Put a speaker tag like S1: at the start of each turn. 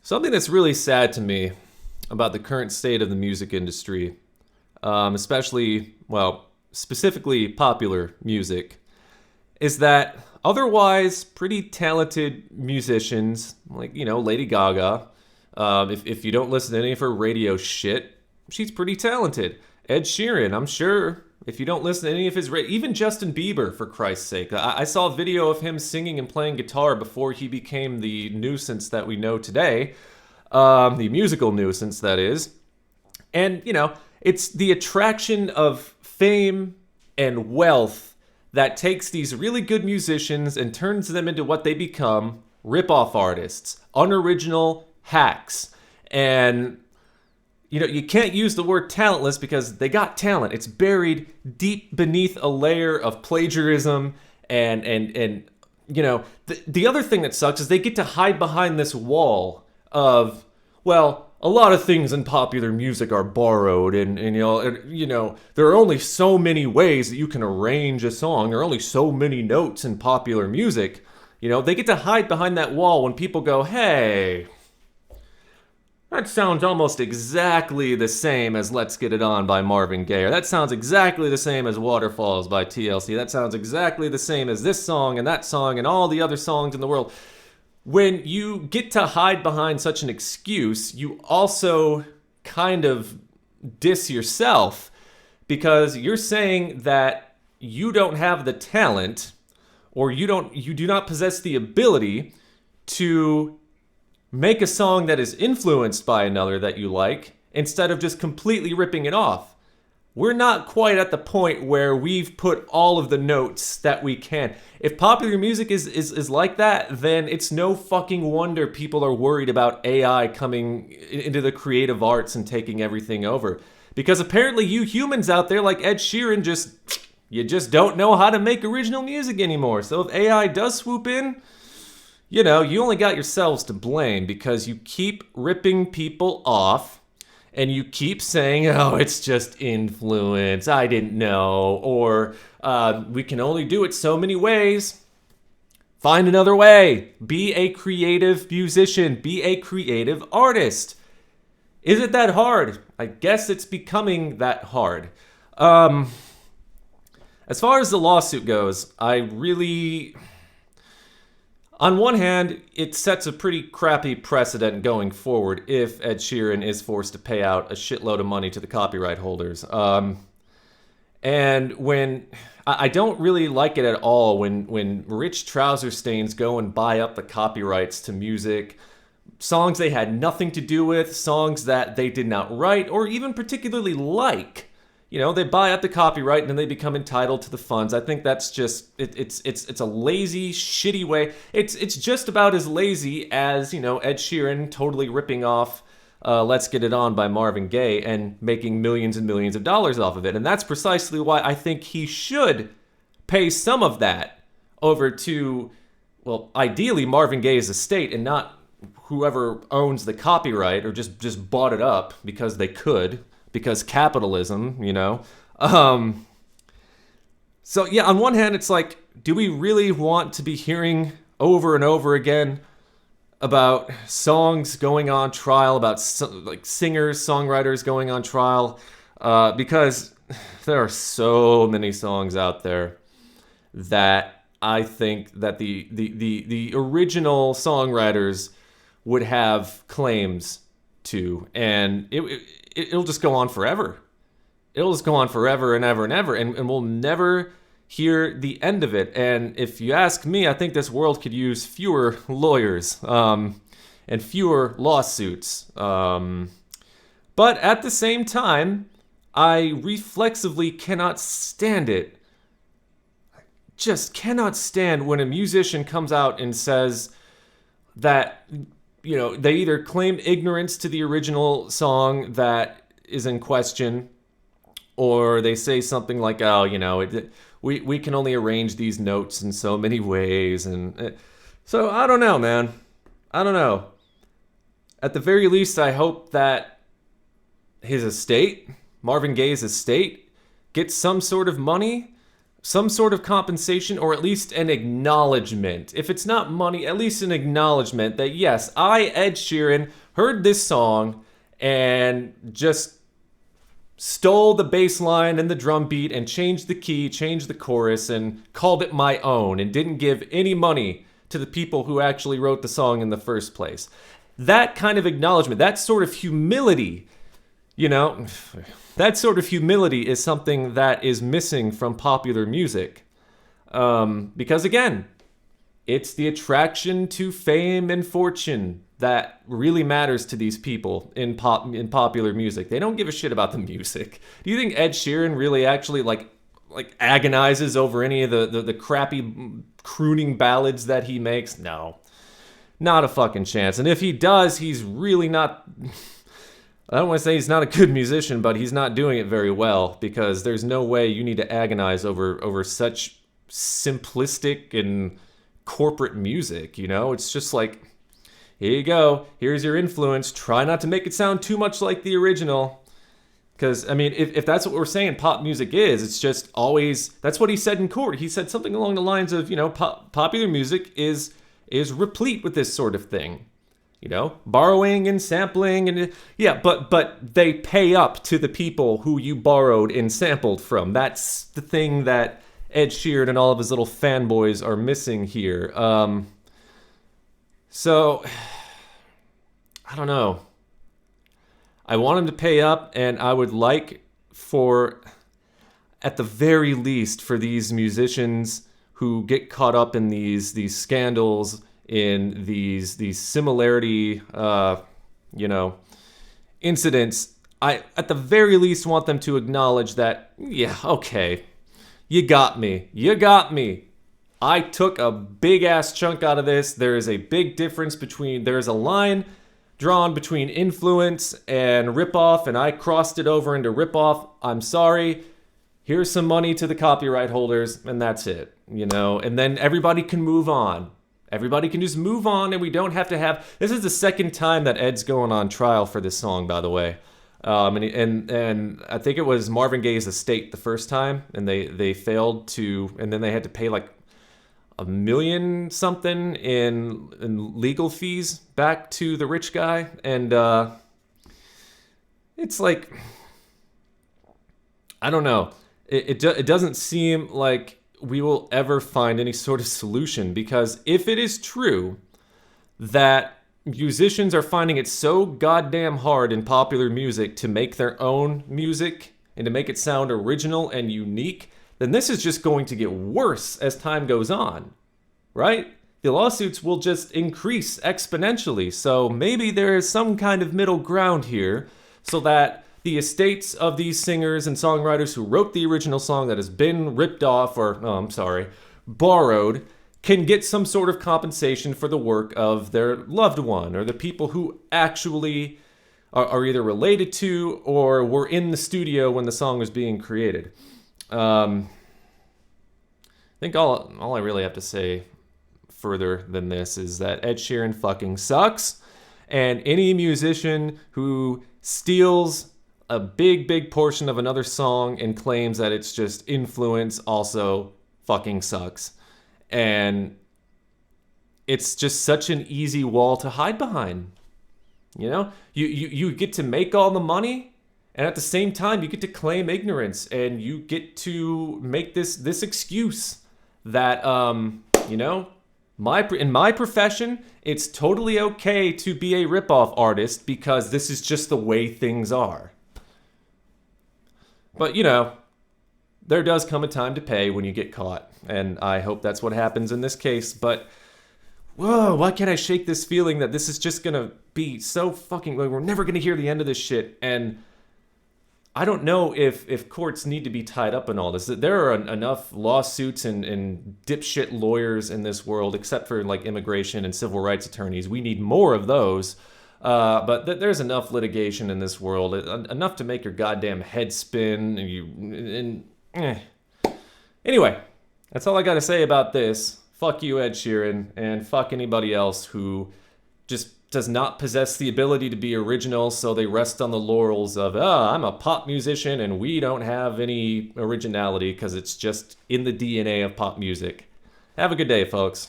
S1: Something that's really sad to me about the current state of the music industry, especially, well, specifically popular music, is that otherwise pretty talented musicians, like, Lady Gaga, if you don't listen to any of her radio shit, she's pretty talented. Ed Sheeran, I'm sure, if you don't listen to any of his, even Justin Bieber, for Christ's sake. I saw a video of him singing and playing guitar before he became the nuisance that we know today. The musical nuisance, that is. And, it's the attraction of fame and wealth that takes these really good musicians and turns them into what they become: rip-off artists, unoriginal hacks. And, you can't use the word talentless because they got talent. It's buried deep beneath a layer of plagiarism and the other thing that sucks is they get to hide behind this wall of, well, a lot of things in popular music are borrowed, and there are only so many ways that you can arrange a song. There are only so many notes in popular music. They get to hide behind that wall when people go, hey, that sounds almost exactly the same as Let's Get It On by Marvin Gaye, or that sounds exactly the same as Waterfalls by TLC. That sounds exactly the same as this song and all the other songs in the world. When you get to hide behind such an excuse, you also kind of diss yourself, because you're saying that you don't have the talent, or you do not possess the ability to make a song that is influenced by another that you like, instead of just completely ripping it off. We're not quite at the point where we've put all of the notes that we can. If popular music is like that, then it's no fucking wonder people are worried about AI coming into the creative arts and taking everything over. Because apparently you humans out there like Ed Sheeran you just don't know how to make original music anymore. So if AI does swoop in, you only got yourselves to blame, because you keep ripping people off and you keep saying, oh, it's just influence, I didn't know, or we can only do it so many ways. Find another way. Be a creative musician. Be a creative artist. Is it that hard? I guess it's becoming that hard. As far as the lawsuit goes, on one hand, it sets a pretty crappy precedent going forward if Ed Sheeran is forced to pay out a shitload of money to the copyright holders. And when I don't really like it at all when rich trouser stains go and buy up the copyrights to music, songs they had nothing to do with, songs that they did not write or even particularly like. They buy up the copyright and then they become entitled to the funds. I think that's just it's a lazy, shitty way. It's just about as lazy as, Ed Sheeran totally ripping off Let's Get It On by Marvin Gaye and making millions and millions of dollars off of it. And that's precisely why I think he should pay some of that over to, well, ideally Marvin Gaye's estate, and not whoever owns the copyright or just bought it up because they could. Because capitalism, So yeah, on one hand, it's like, do we really want to be hearing over and over again about songs going on trial, about singers, songwriters going on trial? Because there are so many songs out there that I think that the original songwriters would have claims to, and it'll just go on forever. It'll just go on forever and ever and ever, and we'll never hear the end of it. And if you ask me, I think this world could use fewer lawyers and fewer lawsuits. But at the same time, I reflexively cannot stand it. I just cannot stand when a musician comes out and says that they either claim ignorance to the original song that is in question, or they say something like, oh, we can only arrange these notes in so many ways. And so I don't know, man. I don't know. At the very least, I hope that his estate, Marvin Gaye's estate, gets some sort of money some sort of compensation, or at least an acknowledgement. If it's not money, at least an acknowledgement that, yes, I, Ed Sheeran, heard this song and just stole the bass line and the drum beat and changed the key, changed the chorus, and called it my own, and didn't give any money to the people who actually wrote the song in the first place. That kind of acknowledgement, that sort of humility, you know, that sort of humility is something that is missing from popular music. Because again, it's the attraction to fame and fortune that really matters to these people in popular music. They don't give a shit about the music. Do you think Ed Sheeran really actually like agonizes over any of the crappy crooning ballads that he makes? No. Not a fucking chance. And if he does, he's really not... I don't want to say he's not a good musician, but he's not doing it very well, because there's no way you need to agonize over such simplistic and corporate music, you know? It's just like, here you go. Here's your influence. Try not to make it sound too much like the original. Because, I mean, if that's what we're saying pop music is, it's just always... That's what he said in court. He said something along the lines of, you know, popular music is replete with this sort of thing. You know, borrowing and sampling and... Yeah, but they pay up to the people who you borrowed and sampled from. That's the thing that Ed Sheeran and all of his little fanboys are missing here. So, I don't know. I want him to pay up, and I would like for, at the very least, for these musicians who get caught up in these scandals, in these similarity, incidents. I, at the very least, want them to acknowledge that, yeah, okay, you got me. I took a big-ass chunk out of this. There is a big difference between... There is a line drawn between influence and ripoff, and I crossed it over into ripoff. I'm sorry. Here's some money to the copyright holders, and that's it. You know, and then everybody can move on. Everybody can just move on, and we don't have to have... This is the second time that Ed's going on trial for this song, by the way. And I think it was Marvin Gaye's estate the first time, and they failed to... And then they had to pay like $1 million something in legal fees back to the rich guy. And it's like... I don't know. It doesn't seem like we will ever find any sort of solution, because if it is true that musicians are finding it so goddamn hard in popular music to make their own music and to make it sound original and unique, then this is just going to get worse as time goes on, right? The lawsuits will just increase exponentially. So maybe there is some kind of middle ground here so that the estates of these singers and songwriters who wrote the original song that has been ripped off borrowed, can get some sort of compensation for the work of their loved one or the people who actually are either related to or were in the studio when the song was being created. I think all I really have to say further than this is that Ed Sheeran fucking sucks, and any musician who steals a big portion of another song and claims that it's just influence also fucking sucks. And it's just such an easy wall to hide behind. You know, you get to make all the money, and at the same time you get to claim ignorance, and you get to make this excuse that in my profession, it's totally okay to be a ripoff artist because this is just the way things are. But, you know, there does come a time to pay when you get caught. And I hope that's what happens in this case. But, whoa, why can't I shake this feeling that this is just going to be so fucking... Like, we're never going to hear the end of this shit. And I don't know if courts need to be tied up in all this. There are enough lawsuits and dipshit lawyers in this world, except for, like, immigration and civil rights attorneys. We need more of those. But there's enough litigation in this world, enough to make your goddamn head spin. Anyway, that's all I got to say about this. Fuck you, Ed Sheeran, and fuck anybody else who just does not possess the ability to be original, so they rest on the laurels of, I'm a pop musician and we don't have any originality because it's just in the DNA of pop music. Have a good day, folks.